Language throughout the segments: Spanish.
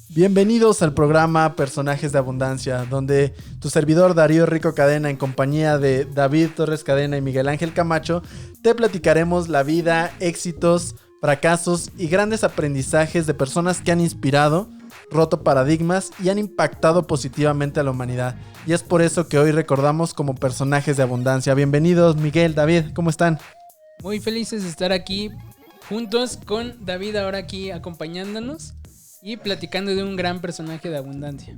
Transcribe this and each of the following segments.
Bienvenidos al programa Personajes de Abundancia, donde tu servidor Darío Rico Cadena, en compañía de David Torres Cadena y Miguel Ángel Camacho, te platicaremos la vida, éxitos, fracasos y grandes aprendizajes de personas que han inspirado, roto paradigmas y han impactado positivamente a la humanidad. Y es por eso que hoy recordamos como Personajes de Abundancia. Bienvenidos, Miguel, David, ¿cómo están? Muy felices de estar aquí juntos con David ahora aquí acompañándonos y platicando de un gran personaje de abundancia.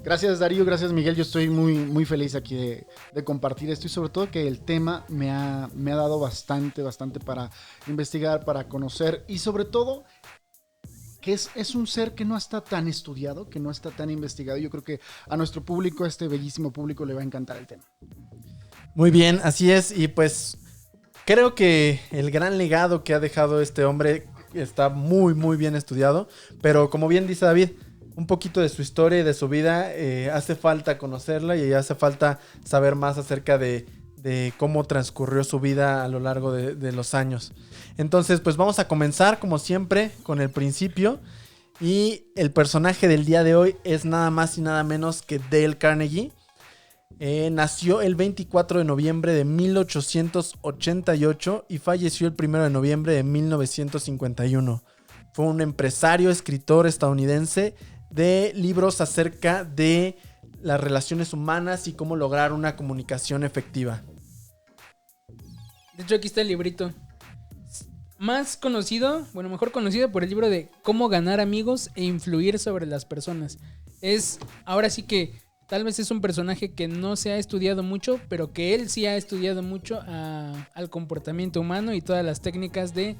Gracias Darío, gracias Miguel, yo estoy muy feliz aquí de compartir esto y sobre todo que el tema me ha dado bastante para investigar, para conocer y sobre todo que es un ser que no está tan estudiado, que no está tan investigado. Yo creo que a nuestro público, a este bellísimo público, le va a encantar el tema. Muy bien, así es, y pues creo que el gran legado que ha dejado este hombre está muy bien estudiado, pero como bien dice David, un poquito de su historia y de su vida, hace falta conocerla y hace falta saber más acerca de cómo transcurrió su vida a lo largo de los años. Entonces, pues vamos a comenzar como siempre con el principio, y el personaje del día de hoy es nada más y nada menos que Dale Carnegie. Nació el 24 de noviembre de 1888 y falleció el 1 de noviembre de 1951. Fue un empresario, escritor estadounidense de libros acerca de las relaciones humanas y cómo lograr una comunicación efectiva. De hecho, aquí está el librito. Mejor conocido por el libro de Cómo ganar amigos e influir sobre las personas. Ahora sí que tal vez es un personaje que no se ha estudiado mucho, pero que él sí ha estudiado mucho al comportamiento humano y todas las técnicas de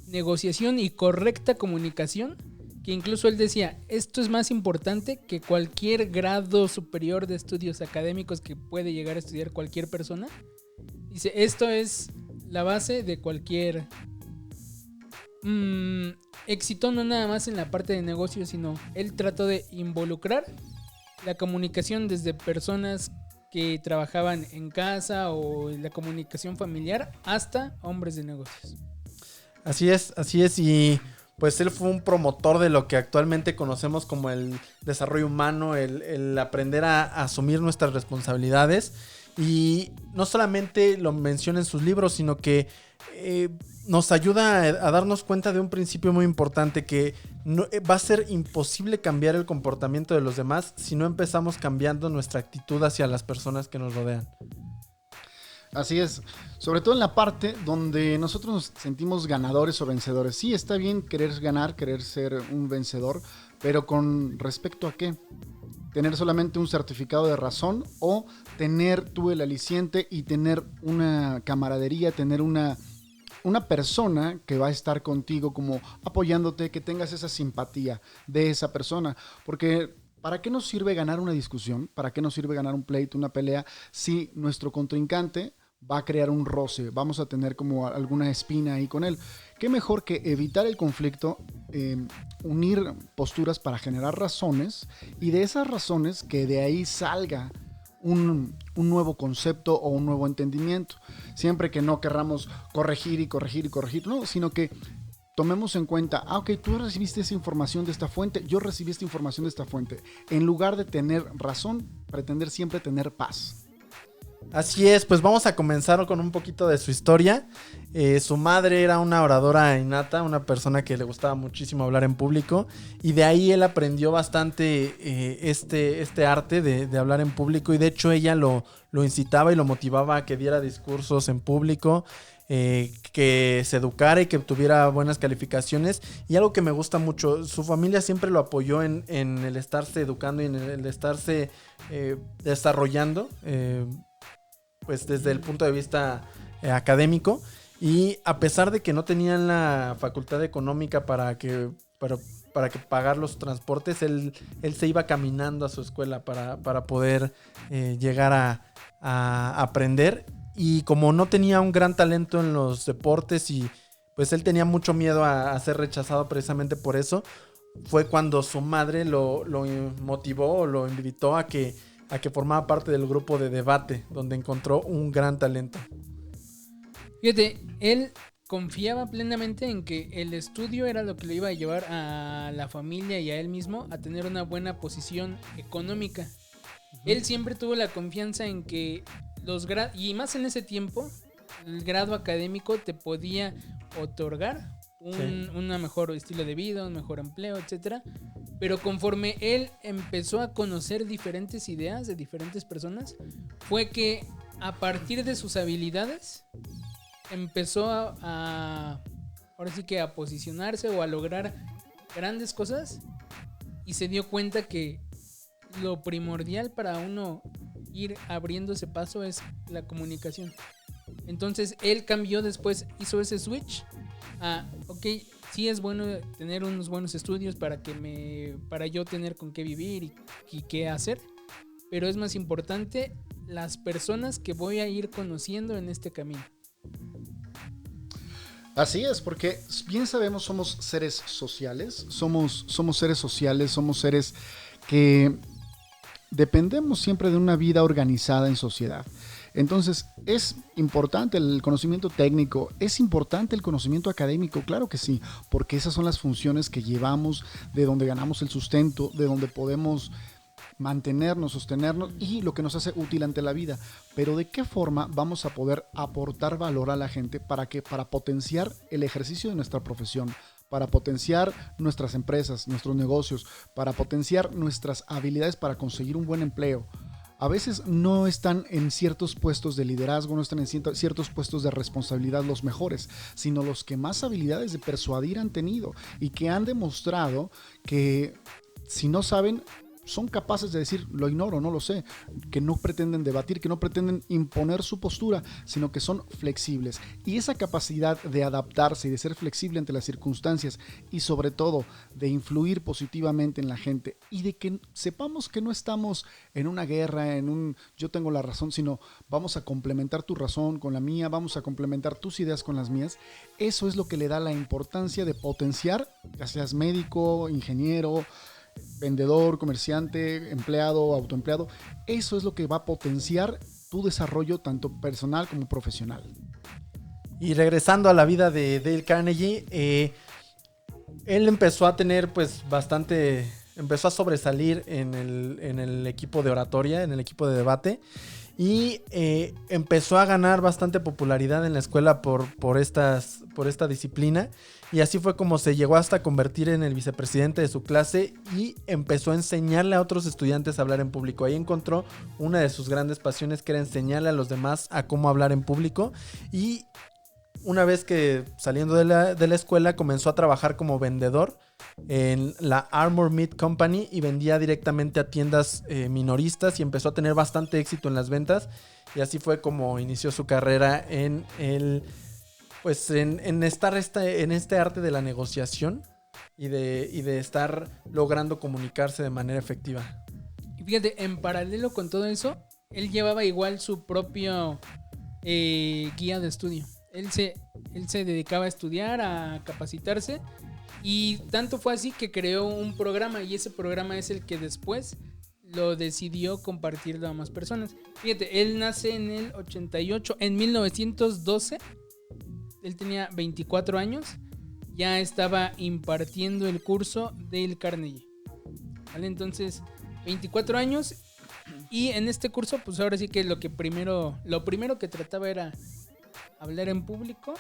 negociación y correcta comunicación, que incluso él decía, esto es más importante que cualquier grado superior de estudios académicos que puede llegar a estudiar cualquier persona. Dice, esto es la base de cualquier éxito, no nada más en la parte de negocio, sino él trató de involucrar la comunicación desde personas que trabajaban en casa o la comunicación familiar hasta hombres de negocios. Así es, y pues él fue un promotor de lo que actualmente conocemos como el desarrollo humano, el aprender a asumir nuestras responsabilidades, y no solamente lo menciona en sus libros, sino que nos ayuda a darnos cuenta de un principio muy importante, que va a ser imposible cambiar el comportamiento de los demás si no empezamos cambiando nuestra actitud hacia las personas que nos rodean. Así es, sobre todo en la parte donde nosotros nos sentimos ganadores o vencedores. Sí, está bien querer ganar, querer ser un vencedor, pero ¿con respecto a qué? ¿Tener solamente un certificado de razón o tener tú el aliciente y tener una camaradería, tener una persona que va a estar contigo como apoyándote, que tengas esa simpatía de esa persona? Porque ¿para qué nos sirve ganar una discusión? ¿Para qué nos sirve ganar un pleito, una pelea, si nuestro contrincante va a crear un roce? Vamos a tener como alguna espina ahí con él. ¿Qué mejor que evitar el conflicto, unir posturas para generar razones, y de esas razones que de ahí salga un nuevo concepto o un nuevo entendimiento? Siempre que no querramos corregir, no, sino que tomemos en cuenta, ok, tú recibiste esa información de esta fuente, yo recibí esta información de esta fuente. En lugar de tener razón, pretender siempre tener paz. Así es, pues vamos a comenzar con un poquito de su historia. Su madre era una oradora innata, una persona que le gustaba muchísimo hablar en público, y de ahí él aprendió bastante este arte de hablar en público, y de hecho ella lo incitaba y lo motivaba a que diera discursos en público, que se educara y que tuviera buenas calificaciones. Y algo que me gusta mucho, su familia siempre lo apoyó en el estarse educando y en el estarse desarrollando, pues desde el punto de vista académico, y a pesar de que no tenían la facultad económica para que pagar los transportes, él se iba caminando a su escuela para poder llegar a aprender. Y como no tenía un gran talento en los deportes, y pues él tenía mucho miedo a ser rechazado precisamente por eso, fue cuando su madre lo motivó o lo invitó a que formaba parte del grupo de debate, donde encontró un gran talento. Fíjate, él confiaba plenamente en que el estudio era lo que lo iba a llevar a la familia y a él mismo a tener una buena posición económica. Él siempre tuvo la confianza en que y más en ese tiempo, el grado académico te podía otorgar un mejor estilo de vida, un mejor empleo, etcétera. Pero conforme él empezó a conocer diferentes ideas de diferentes personas, fue que a partir de sus habilidades empezó ahora sí que a posicionarse o a lograr grandes cosas, y se dio cuenta que lo primordial para uno ir abriendo ese paso es la comunicación. Entonces él cambió después, hizo ese switch a, ok, sí es bueno tener unos buenos estudios para yo tener con qué vivir y qué hacer, pero es más importante las personas que voy a ir conociendo en este camino. Así es, porque bien sabemos, somos seres sociales, somos seres sociales, somos seres que dependemos siempre de una vida organizada en sociedad. Entonces, es importante el conocimiento técnico, es importante el conocimiento académico, claro que sí, porque esas son las funciones que llevamos, de donde ganamos el sustento, de donde podemos mantenernos, sostenernos y lo que nos hace útil ante la vida. Pero ¿de qué forma vamos a poder aportar valor a la gente para potenciar el ejercicio de nuestra profesión, para potenciar nuestras empresas, nuestros negocios, para potenciar nuestras habilidades para conseguir un buen empleo? A veces no están en ciertos puestos de liderazgo, no están en ciertos puestos de responsabilidad los mejores, sino los que más habilidades de persuadir han tenido y que han demostrado que si no saben, son capaces de decir, lo ignoro, no lo sé, que no pretenden debatir, que no pretenden imponer su postura, sino que son flexibles. Y esa capacidad de adaptarse y de ser flexible ante las circunstancias y sobre todo de influir positivamente en la gente y de que sepamos que no estamos en una guerra, en un yo tengo la razón, sino vamos a complementar tu razón con la mía, vamos a complementar tus ideas con las mías. Eso es lo que le da la importancia de potenciar, ya seas médico, ingeniero, vendedor, comerciante, empleado, autoempleado. Eso es lo que va a potenciar tu desarrollo tanto personal como profesional. Y regresando a la vida de Dale Carnegie, él empezó a tener empezó a sobresalir en el equipo de oratoria, en el equipo de debate, y empezó a ganar bastante popularidad en la escuela por esta disciplina. Y así fue como se llegó hasta convertir en el vicepresidente de su clase y empezó a enseñarle a otros estudiantes a hablar en público. Ahí encontró una de sus grandes pasiones, que era enseñarle a los demás a cómo hablar en público. Y una vez que saliendo de la escuela comenzó a trabajar como vendedor en la Armor Meat Company y vendía directamente a tiendas minoristas y empezó a tener bastante éxito en las ventas. Y así fue como inició su carrera en este arte de la negociación y de estar logrando comunicarse de manera efectiva. Y fíjate, en paralelo con todo eso, él llevaba igual su propio guía de estudio. Él se dedicaba a estudiar, a capacitarse, y tanto fue así que creó un programa, y ese programa es el que después lo decidió compartirlo a más personas. Fíjate, él nace en el 88, en 1912. Él tenía 24 años, ya estaba impartiendo el curso Dale Carnegie. ¿Vale? Entonces, 24 años, y en este curso, pues ahora sí que lo primero que trataba era hablar en público,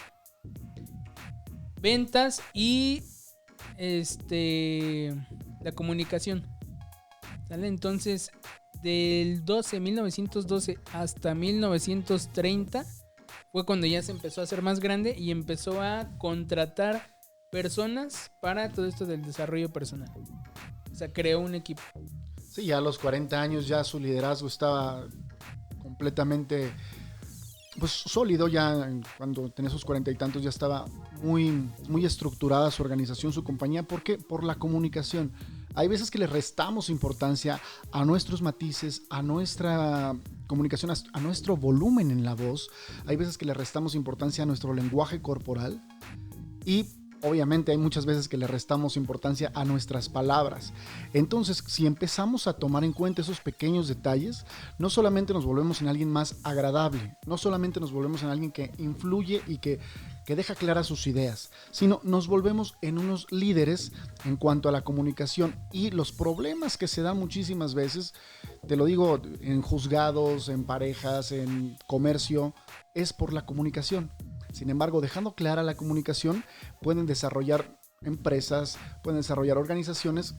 ventas y la comunicación. ¿Vale? Entonces, del 1912 hasta 1930 fue cuando ya se empezó a hacer más grande y empezó a contratar personas para todo esto del desarrollo personal. O sea, creó un equipo. Sí, ya a los 40 años ya su liderazgo estaba completamente sólido. Ya cuando tenía sus 40 y tantos ya estaba muy, muy estructurada su organización, su compañía. ¿Por qué? Por la comunicación. Hay veces que le restamos importancia a nuestros matices, a nuestra comunicación, a nuestro volumen en la voz. Hay veces que le restamos importancia a nuestro lenguaje corporal y obviamente hay muchas veces que le restamos importancia a nuestras palabras. Entonces, si empezamos a tomar en cuenta esos pequeños detalles, no solamente nos volvemos en alguien más agradable, no solamente nos volvemos en alguien que influye y que deja claras sus ideas, sino nos volvemos en unos líderes en cuanto a la comunicación y los problemas que se dan muchísimas veces, te lo digo, en juzgados, en parejas, en comercio, es por la comunicación. Sin embargo, dejando clara la comunicación, pueden desarrollar empresas, pueden desarrollar organizaciones.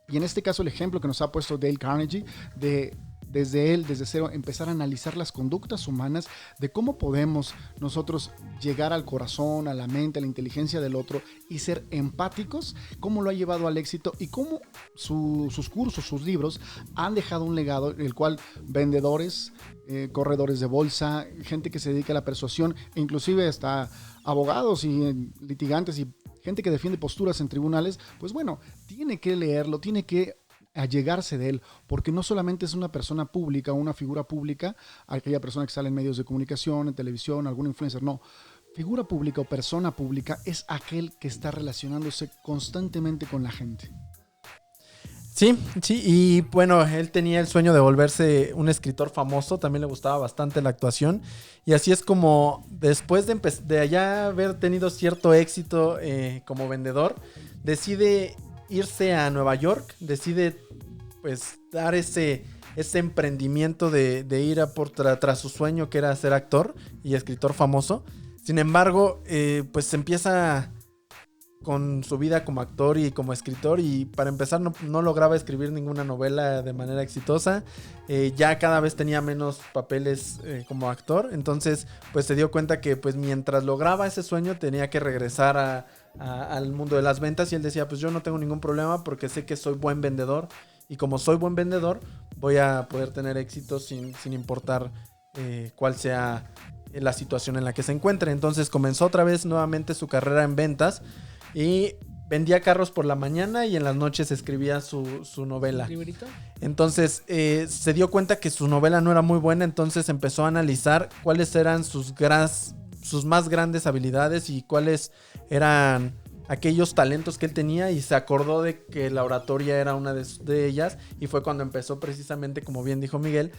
Y en este caso, el ejemplo que nos ha puesto Dale Carnegie, desde cero, empezar a analizar las conductas humanas, de cómo podemos nosotros llegar al corazón, a la mente, a la inteligencia del otro y ser empáticos, cómo lo ha llevado al éxito y cómo sus cursos, sus libros han dejado un legado, el cual vendedores, corredores de bolsa, gente que se dedica a la persuasión, e inclusive hasta abogados y litigantes y gente que defiende posturas en tribunales, pues bueno, tiene que leerlo, tiene que allegarse de él, porque no solamente es una persona pública o una figura pública, aquella persona que sale en medios de comunicación, en televisión, algún influencer, no. Figura pública o persona pública es aquel que está relacionándose constantemente con la gente. Sí, y bueno, él tenía el sueño de volverse un escritor famoso, también le gustaba bastante la actuación, y así es como después de ya haber tenido cierto éxito como vendedor, decide irse a Nueva York, decide pues dar ese emprendimiento de ir tras su sueño, que era ser actor y escritor famoso. Sin embargo, pues empieza con su vida como actor y como escritor, y para empezar no lograba escribir ninguna novela de manera exitosa. Ya cada vez tenía menos papeles como actor, entonces pues se dio cuenta que pues mientras lograba ese sueño tenía que regresar al mundo de las ventas, y él decía, pues yo no tengo ningún problema porque sé que soy buen vendedor, y como soy buen vendedor voy a poder tener éxito sin importar cuál sea la situación en la que se encuentre. Entonces comenzó otra vez nuevamente su carrera en ventas y vendía carros por la mañana y en las noches escribía su novela. ¿Librito? Entonces se dio cuenta que su novela no era muy buena, entonces empezó a analizar cuáles eran sus más grandes habilidades y cuáles eran aquellos talentos que él tenía, y se acordó de que la oratoria era una de ellas, y fue cuando empezó precisamente, como bien dijo Miguel,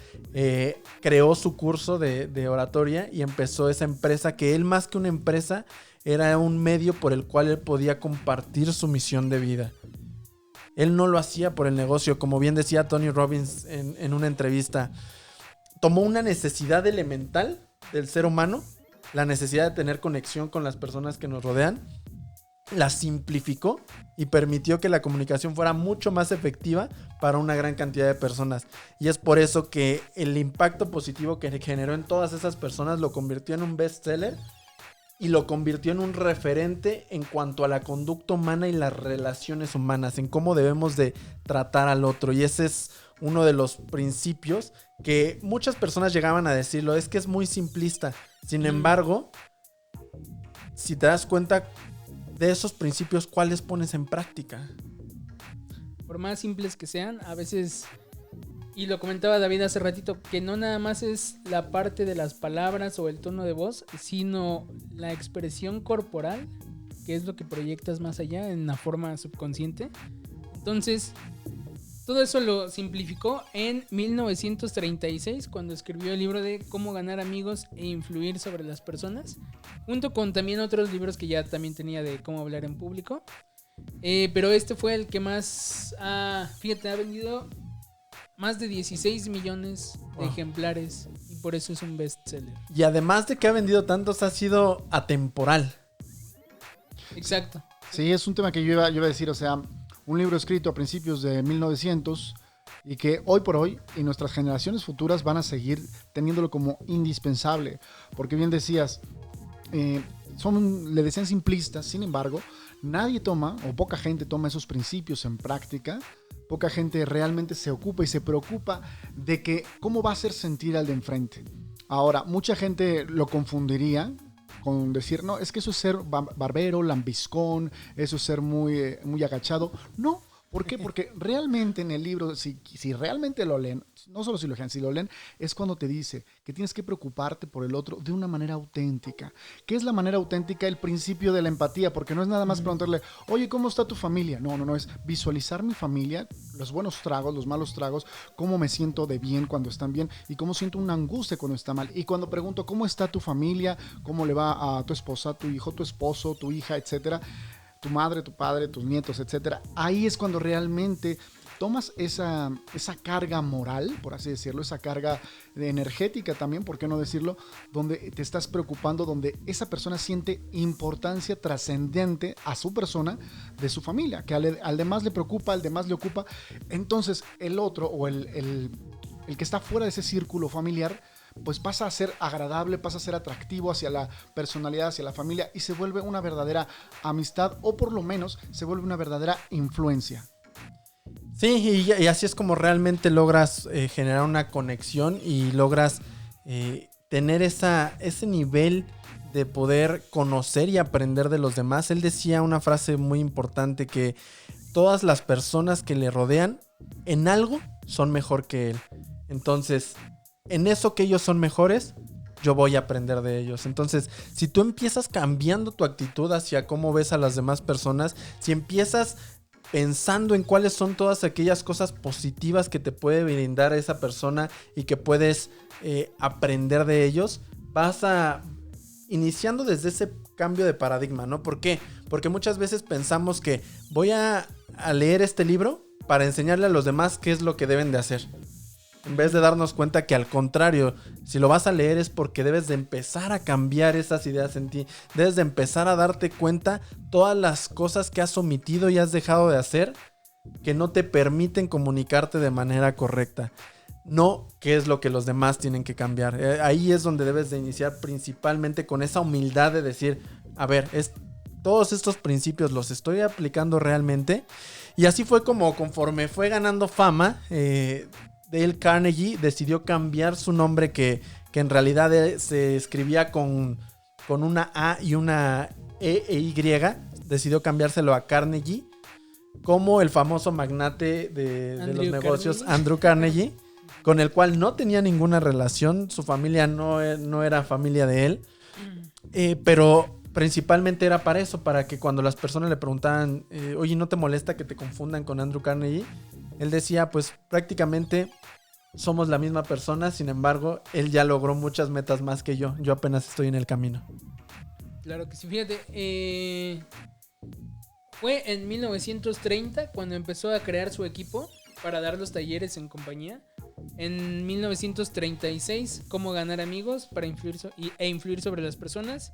creó su curso de oratoria y empezó esa empresa que él, más que una empresa, era un medio por el cual él podía compartir su misión de vida. Él no lo hacía por el negocio, como bien decía Tony Robbins en una entrevista. Tomó una necesidad elemental del ser humano, la necesidad de tener conexión con las personas que nos rodean, la simplificó y permitió que la comunicación fuera mucho más efectiva para una gran cantidad de personas. Y es por eso que el impacto positivo que generó en todas esas personas lo convirtió en un bestseller y lo convirtió en un referente en cuanto a la conducta humana y las relaciones humanas, en cómo debemos de tratar al otro. Y ese es uno de los principios que muchas personas llegaban a decirlo, es que es muy simplista. Sin embargo, si te das cuenta de esos principios, ¿cuáles pones en práctica? Por más simples que sean, a veces, y lo comentaba David hace ratito, que no nada más es la parte de las palabras o el tono de voz, sino la expresión corporal, que es lo que proyectas más allá en la forma subconsciente. Entonces, todo eso lo simplificó en 1936, cuando escribió el libro de Cómo ganar amigos e influir sobre las personas, junto con también otros libros que ya también tenía de cómo hablar en público. Pero este fue el que más, fíjate, ha vendido más de 16 millones de ejemplares, y por eso es un bestseller. Y además de que ha vendido tantos, ha sido atemporal. Exacto. Sí, es un tema que yo iba a decir, o sea, un libro escrito a principios de 1900 y que hoy por hoy y nuestras generaciones futuras van a seguir teniéndolo como indispensable, porque bien decías, le decían simplistas, sin embargo, nadie toma o poca gente toma esos principios en práctica. Poca gente realmente se ocupa y se preocupa de que cómo va a hacer sentir al de enfrente. Ahora, mucha gente lo confundiría con decir, no, es que eso es ser barbero, lambiscón, eso es ser muy agachado. No, ¿Por qué? Porque realmente en el libro, si realmente lo leen, no solo si lo leen, si lo leen, es cuando te dice que tienes que preocuparte por el otro de una manera auténtica. ¿Qué es la manera auténtica? El principio de la empatía, porque no es nada más preguntarle, oye, ¿cómo está tu familia? No, es visualizar mi familia, los buenos tragos, los malos tragos, cómo me siento de bien cuando están bien y cómo siento una angustia cuando está mal. Y cuando pregunto, ¿cómo está tu familia? ¿Cómo le va a tu esposa, tu hijo, tu esposo, tu hija, etcétera? Tu madre, tu padre, tus nietos, etcétera. Ahí es cuando realmente tomas esa carga moral, por así decirlo, esa carga energética también, ¿por qué no decirlo? Donde te estás preocupando, donde esa persona siente importancia trascendente a su persona de su familia, que al demás le preocupa, al demás le ocupa. Entonces el otro o el que está fuera de ese círculo familiar pues pasa a ser agradable, pasa a ser atractivo hacia la personalidad, hacia la familia y se vuelve una verdadera amistad o por lo menos se vuelve una verdadera influencia. Sí, y así es como realmente logras generar una conexión y logras tener ese nivel de poder conocer y aprender de los demás. Él decía una frase muy importante que todas las personas que le rodean en algo son mejor que él. Entonces, en eso que ellos son mejores, yo voy a aprender de ellos. Entonces, si tú empiezas cambiando tu actitud hacia cómo ves a las demás personas, si empiezas pensando en cuáles son todas aquellas cosas positivas que te puede brindar esa persona y que puedes aprender de ellos, vas a iniciando desde ese cambio de paradigma, ¿no? ¿Por qué? Porque muchas veces pensamos que voy a leer este libro para enseñarle a los demás qué es lo que deben de hacer. En vez de darnos cuenta que al contrario, si lo vas a leer es porque debes de empezar a cambiar esas ideas en ti. Debes de empezar a darte cuenta todas las cosas que has omitido y has dejado de hacer que no te permiten comunicarte de manera correcta. No qué es lo que los demás tienen que cambiar. Ahí es donde debes de iniciar principalmente con esa humildad de decir, a ver, todos estos principios los estoy aplicando realmente. Y así fue como conforme fue ganando fama, Dale Carnegie decidió cambiar su nombre que en realidad se escribía con una A y una E e Y. Decidió cambiárselo a Carnegie, como el famoso magnate de los negocios Carnegie. Andrew Carnegie, con el cual no tenía ninguna relación. Su familia no era familia de él. Pero principalmente era para eso, para que cuando las personas le preguntaban, oye, ¿no te molesta que te confundan con Andrew Carnegie? Él decía, pues prácticamente somos la misma persona, sin embargo, él ya logró muchas metas más que yo. Yo apenas estoy en el camino. Claro que sí, fíjate. Fue en 1930 cuando empezó a crear su equipo para dar los talleres en compañía. En 1936, cómo ganar amigos para influir sobre las personas.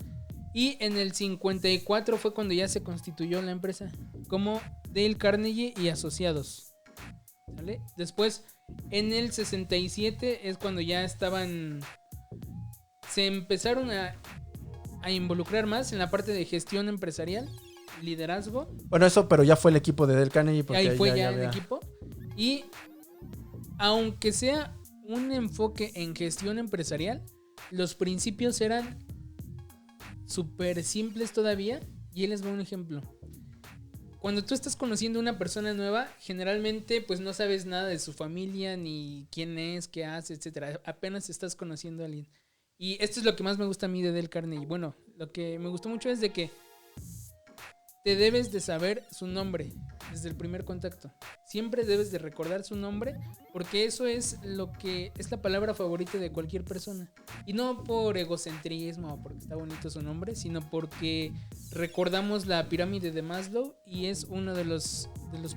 Y en el 54 fue cuando ya se constituyó la empresa como Dale Carnegie y Asociados. ¿Sale? Después, en el 67 es cuando ya se empezaron a involucrar más en la parte de gestión empresarial, liderazgo. Bueno, eso, pero ya fue el equipo de Dale Carnegie. Ahí fue ya el equipo. Y aunque sea un enfoque en gestión empresarial, los principios eran súper simples todavía. Y él les va un ejemplo. Cuando tú estás conociendo a una persona nueva, generalmente pues no sabes nada de su familia, ni quién es, qué hace, etcétera. Apenas estás conociendo a alguien. Y esto es lo que más me gusta a mí de Dale Carnegie. Bueno, lo que me gustó mucho es de que te debes de saber su nombre desde el primer contacto. Siempre debes de recordar su nombre, porque eso es la palabra favorita de cualquier persona. Y no por egocentrismo o porque está bonito su nombre, sino porque recordamos la pirámide de Maslow y es uno de los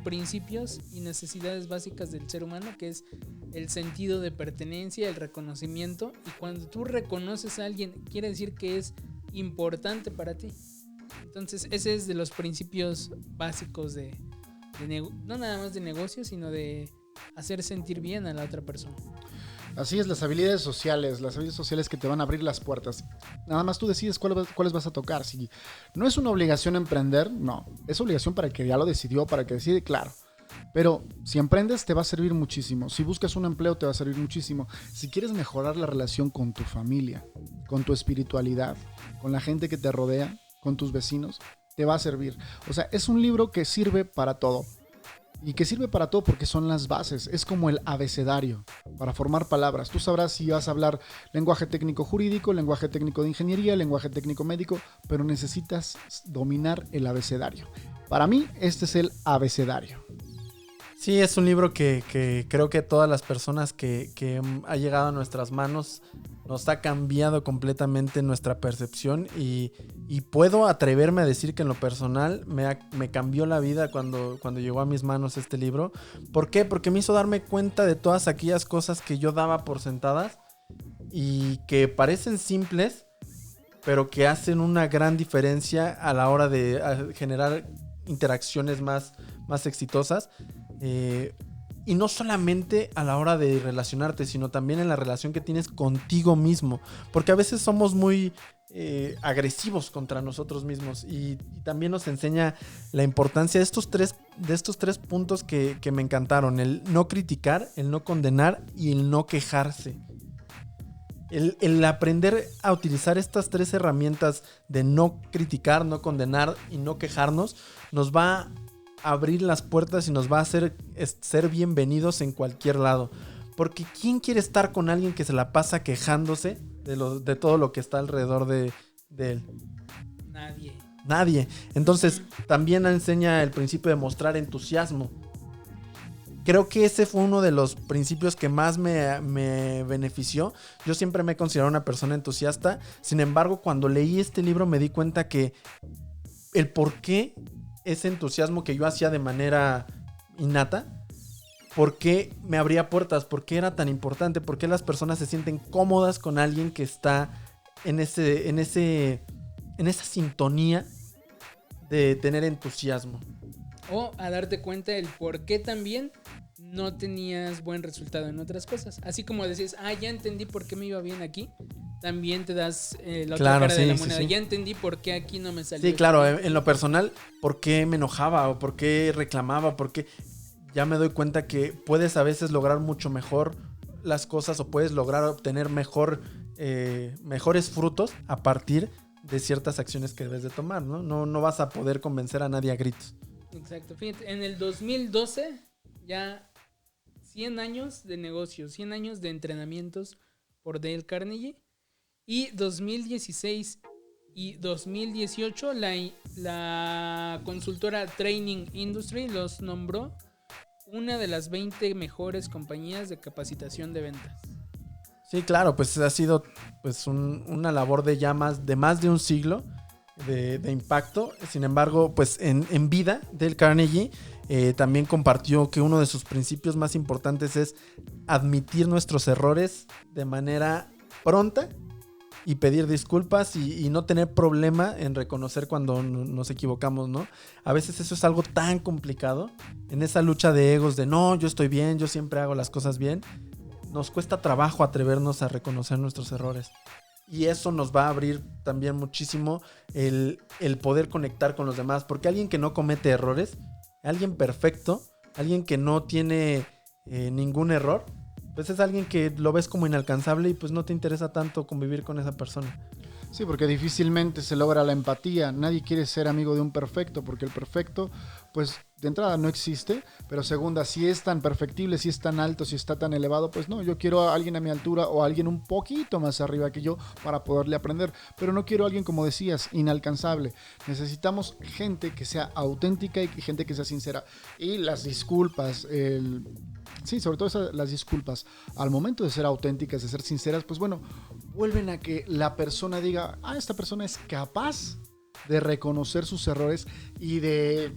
principios y necesidades básicas del ser humano, que es el sentido de pertenencia, el reconocimiento. Y cuando tú reconoces a alguien, quiere decir que es importante para ti. Entonces ese es de los principios básicos no nada más de negocio, sino de hacer sentir bien a la otra persona. Así es, las habilidades sociales que te van a abrir las puertas. Nada más tú decides cuáles vas a tocar. Si no es una obligación emprender, no, es obligación para el que ya lo decidió, para el que decide, claro. Pero si emprendes te va a servir muchísimo. Si buscas un empleo te va a servir muchísimo. Si quieres mejorar la relación con tu familia, con tu espiritualidad, con la gente que te rodea, con tus vecinos, te va a servir. O sea, es un libro que sirve para todo. y que sirve para todo porque son las bases. Es como el abecedario para formar palabras. Tú sabrás si vas a hablar lenguaje técnico jurídico, lenguaje técnico de ingeniería, lenguaje técnico médico, pero necesitas dominar el abecedario. Para mí, este es el abecedario. Sí, es un libro que creo que todas las personas que ha llegado a nuestras manos nos ha cambiado completamente nuestra percepción y puedo atreverme a decir que en lo personal me cambió la vida cuando llegó a mis manos este libro. ¿Por qué? Porque me hizo darme cuenta de todas aquellas cosas que yo daba por sentadas y que parecen simples, pero que hacen una gran diferencia a la hora de generar interacciones más exitosas. Y no solamente a la hora de relacionarte, sino también en la relación que tienes contigo mismo. Porque a veces somos muy agresivos contra nosotros mismos. Y también nos enseña la importancia de estos tres puntos que me encantaron. El no criticar, el no condenar y el no quejarse. El aprender a utilizar estas tres herramientas de no criticar, no condenar y no quejarnos nos va a abrir las puertas y nos va a hacer ser bienvenidos en cualquier lado. Porque ¿quién quiere estar con alguien que se la pasa quejándose de todo lo que está alrededor de él? Nadie. Entonces también enseña el principio de mostrar entusiasmo. Creo que ese fue uno de los principios que más me benefició. Yo siempre me he considerado una persona entusiasta. Sin embargo, cuando leí este libro me di cuenta que el por qué ese entusiasmo que yo hacía de manera innata, por qué me abría puertas, por qué era tan importante, por qué las personas se sienten cómodas con alguien que está en esa sintonía de tener entusiasmo. O a darte cuenta del por qué también no tenías buen resultado en otras cosas. Así como decías, ya entendí por qué me iba bien aquí. También te das la otra cara de la moneda. Sí. Ya entendí por qué aquí no me salió. Sí, claro, en lo personal, por qué me enojaba o por qué reclamaba, porque ya me doy cuenta que puedes a veces lograr mucho mejor las cosas o puedes lograr obtener mejores frutos a partir de ciertas acciones que debes de tomar, ¿no? No vas a poder convencer a nadie a gritos. Exacto. Fíjate, en el 2012 ya 100 años de negocios, 100 años de entrenamientos por Dale Carnegie. Y 2016 y 2018 la consultora Training Industry los nombró una de las 20 mejores compañías de capacitación de ventas. Sí, claro, pues ha sido pues una labor de más de un siglo de impacto. Sin embargo, pues en vida Dale Carnegie también compartió que uno de sus principios más importantes es admitir nuestros errores de manera pronta y pedir disculpas y no tener problema en reconocer cuando nos equivocamos, ¿no? A veces eso es algo tan complicado en esa lucha de egos de no, yo estoy bien, yo siempre hago las cosas bien. Nos cuesta trabajo atrevernos a reconocer nuestros errores. Y eso nos va a abrir también muchísimo el poder conectar con los demás. Porque alguien que no comete errores, alguien perfecto, alguien que no tiene ningún error, pues es alguien que lo ves como inalcanzable y pues no te interesa tanto convivir con esa persona. Sí, porque difícilmente se logra la empatía. Nadie quiere ser amigo de un perfecto, porque el perfecto, pues de entrada no existe, pero segunda, si es tan perfectible, si es tan alto, si está tan elevado, pues no, yo quiero a alguien a mi altura o a alguien un poquito más arriba que yo para poderle aprender, pero no quiero a alguien, como decías, inalcanzable. Necesitamos gente que sea auténtica y gente que sea sincera. Y las disculpas, sí, sobre todo las disculpas, al momento de ser auténticas, de ser sinceras, pues bueno, vuelven a que la persona diga, esta persona es capaz de reconocer sus errores y de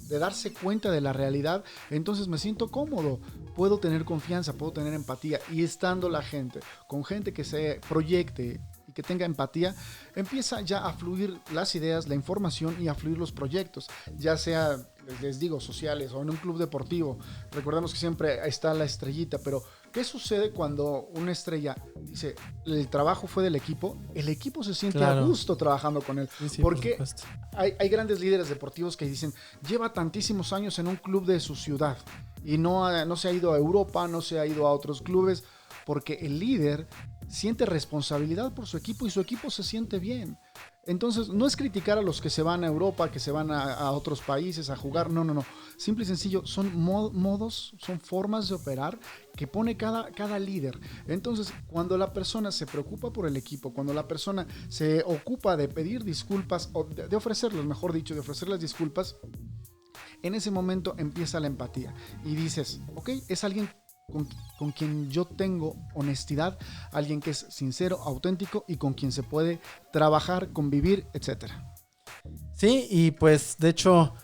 darse cuenta de la realidad. Entonces me siento cómodo, puedo tener confianza, puedo tener empatía. Y estando la gente, con gente que se proyecte y que tenga empatía, empieza ya a fluir las ideas, la información y a fluir los proyectos, ya sea, les digo, sociales o en un club deportivo. Recordemos que siempre está la estrellita, pero ¿qué sucede cuando una estrella dice el trabajo fue del equipo? El equipo se siente a gusto trabajando con él. Sí, porque por supuesto. Hay grandes líderes deportivos que dicen, lleva tantísimos años en un club de su ciudad y no se ha ido a Europa, no se ha ido a otros clubes, porque el líder siente responsabilidad por su equipo y su equipo se siente bien. Entonces, no es criticar a los que se van a Europa, que se van a otros países a jugar, no. Simple y sencillo, son modos, son formas de operar que pone cada líder. Entonces, cuando la persona se preocupa por el equipo, cuando la persona se ocupa de pedir disculpas, o de ofrecerles, mejor dicho, de ofrecerles disculpas, en ese momento empieza la empatía. Y dices, ok, es alguien con quien yo tengo honestidad, alguien que es sincero, auténtico y con quien se puede trabajar, convivir, etc. Sí, y pues de hecho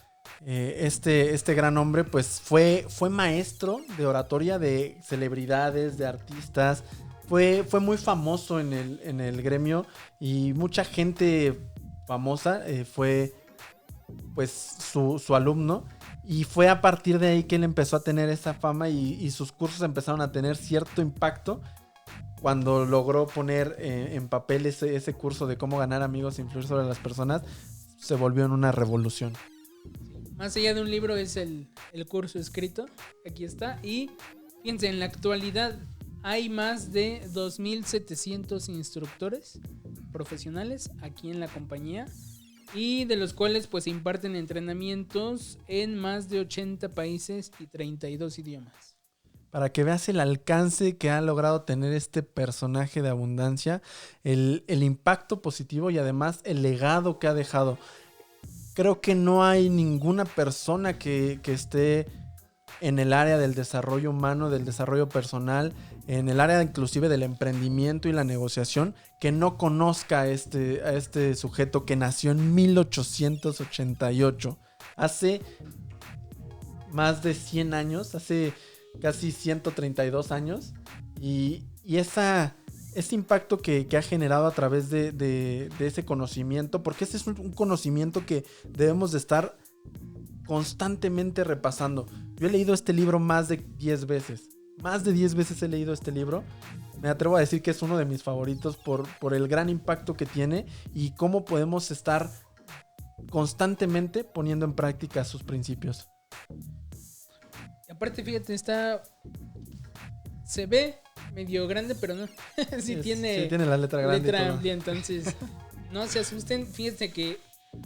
este gran hombre pues fue maestro de oratoria de celebridades, de artistas, fue muy famoso en el gremio y mucha gente famosa fue pues su alumno. Y fue a partir de ahí que él empezó a tener esa fama y sus cursos empezaron a tener cierto impacto cuando logró poner en papel ese curso de cómo ganar amigos e influir sobre las personas. Se volvió en una revolución. Más allá de un libro es el curso escrito. Aquí está. Y fíjense, en la actualidad hay más de 2,700 instructores profesionales aquí en la compañía. Y de los cuales pues se imparten entrenamientos en más de 80 países y 32 idiomas. Para que veas el alcance que ha logrado tener este personaje de abundancia, el impacto positivo y además el legado que ha dejado. Creo que no hay ninguna persona que esté en el área del desarrollo humano, del desarrollo personal, en el área inclusive del emprendimiento y la negociación, que no conozca a este sujeto que nació en 1888. Hace más de 100 años, hace casi 132 años. Y ese impacto que ha generado a través de ese conocimiento, porque ese es un conocimiento que debemos de estar constantemente repasando. Yo he leído este libro más de 10 veces. Más de 10 veces he leído este libro. Me atrevo a decir que es uno de mis favoritos por el gran impacto que tiene y cómo podemos estar constantemente poniendo en práctica sus principios. Y aparte, fíjate, se ve medio grande, pero no. sí tiene la letra grande. Letra amplia, entonces no se asusten. Fíjense que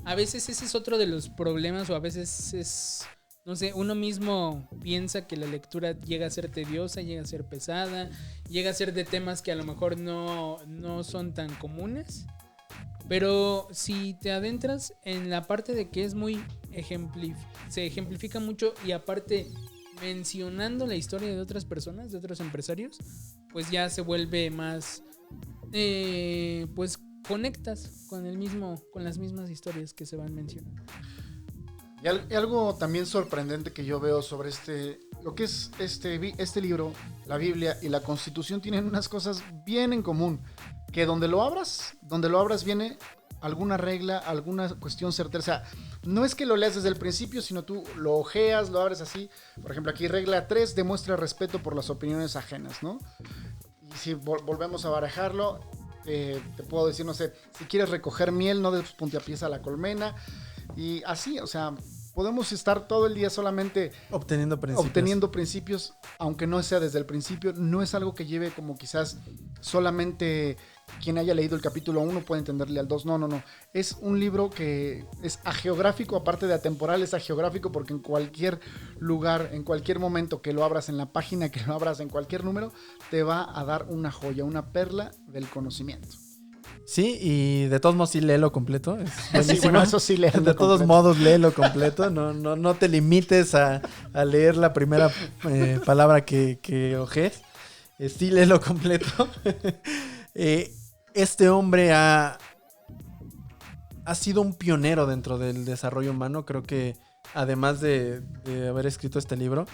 a veces ese es otro de los problemas, o a veces es... No sé, uno mismo piensa que la lectura llega a ser tediosa, llega a ser pesada, llega a ser de temas que a lo mejor no son tan comunes. Pero si te adentras en la parte de que es muy se ejemplifica mucho y aparte mencionando la historia de otras personas, de otros empresarios, pues ya se vuelve más, pues conectas con las mismas historias que se van mencionando. Y algo también sorprendente que yo veo sobre lo que es este libro, la Biblia y la Constitución, tienen unas cosas bien en común, que donde lo abras viene alguna regla, alguna cuestión certera. O sea, no es que lo leas desde el principio, sino tú lo ojeas, lo abres así. Por ejemplo, aquí regla 3, demuestra respeto por las opiniones ajenas, ¿no? Y si volvemos a barajarlo, te puedo decir, no sé, si quieres recoger miel, no des puntapiés a la colmena. Y así, o sea, podemos estar todo el día solamente obteniendo principios, aunque no sea desde el principio. No es algo que lleve como quizás solamente quien haya leído el capítulo 1 puede entenderle al 2. No. Es un libro que es ageográfico, aparte de atemporal, es ageográfico porque en cualquier lugar, en cualquier momento que lo abras en la página, que lo abras en cualquier número, te va a dar una joya, una perla del conocimiento. Sí, y de todos modos sí léelo completo. Sí, bueno, eso sí léelo de todos completo. modos léelo completo. No te limites a leer la primera palabra que ojes. Sí léelo completo. Este hombre ha sido un pionero dentro del desarrollo humano. Creo que además de haber escrito este libro,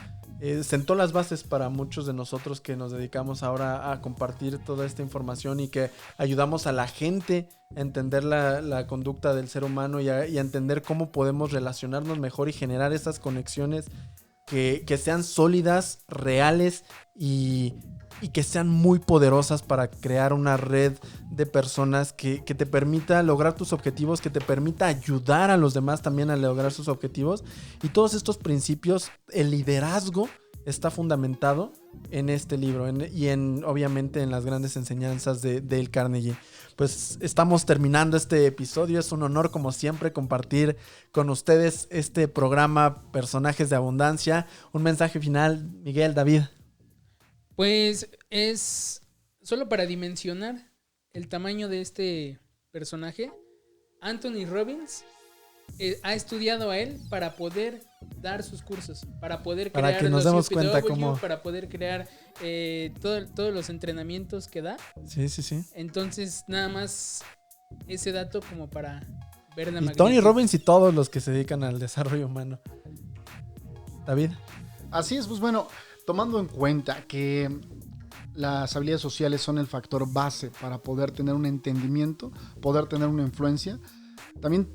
sentó las bases para muchos de nosotros que nos dedicamos ahora a compartir toda esta información y que ayudamos a la gente a entender la conducta del ser humano y a entender cómo podemos relacionarnos mejor y generar esas conexiones que sean sólidas, reales y que sean muy poderosas para crear una red de personas que te permita lograr tus objetivos, que te permita ayudar a los demás también a lograr sus objetivos. Y todos estos principios, el liderazgo está fundamentado en este libro y obviamente en las grandes enseñanzas de Dale Carnegie. Pues estamos terminando este episodio. Es un honor, como siempre, compartir con ustedes este programa Personajes de Abundancia. Un mensaje final, Miguel, David. Pues es solo para dimensionar el tamaño de este personaje. Anthony Robbins ha estudiado a él para poder dar sus cursos, para poder crear para que nos demos cuenta cómo, para poder crear todos los entrenamientos que da. Sí. Entonces, nada más ese dato como para ver la magnitud. Tony Robbins y todos los que se dedican al desarrollo humano. David. Así es, pues bueno, tomando en cuenta que las habilidades sociales son el factor base para poder tener un entendimiento, poder tener una influencia, también,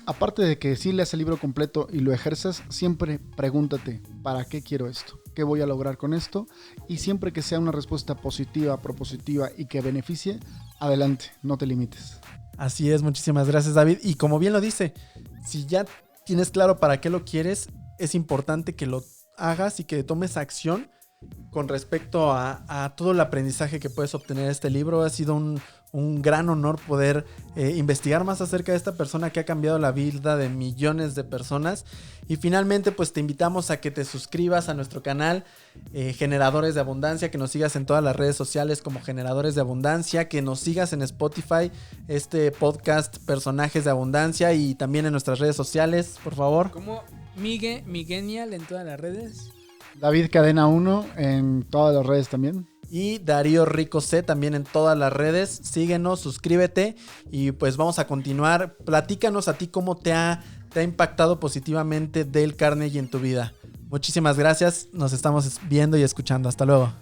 aparte de que sí leas el libro completo y lo ejerzas, siempre pregúntate, ¿para qué quiero esto? ¿Qué voy a lograr con esto? Y siempre que sea una respuesta positiva, propositiva y que beneficie, adelante, no te limites. Así es, muchísimas gracias, David. Y como bien lo dice, si ya tienes claro para qué lo quieres, es importante que lo hagas y que tomes acción con respecto a todo el aprendizaje que puedes obtener de este libro. Ha sido un gran honor poder investigar más acerca de esta persona que ha cambiado la vida de millones de personas. Y finalmente, pues te invitamos a que te suscribas a nuestro canal Generadores de Abundancia, que nos sigas en todas las redes sociales como Generadores de Abundancia, que nos sigas en Spotify, este podcast Personajes de Abundancia, y también en nuestras redes sociales, por favor. Como Miguenial en todas las redes. David Cadena 1 en todas las redes también. Y Darío Rico C también en todas las redes. Síguenos, suscríbete y pues vamos a continuar. Platícanos a ti cómo te ha impactado positivamente Dale Carnegie en tu vida. Muchísimas gracias. Nos estamos viendo y escuchando. Hasta luego.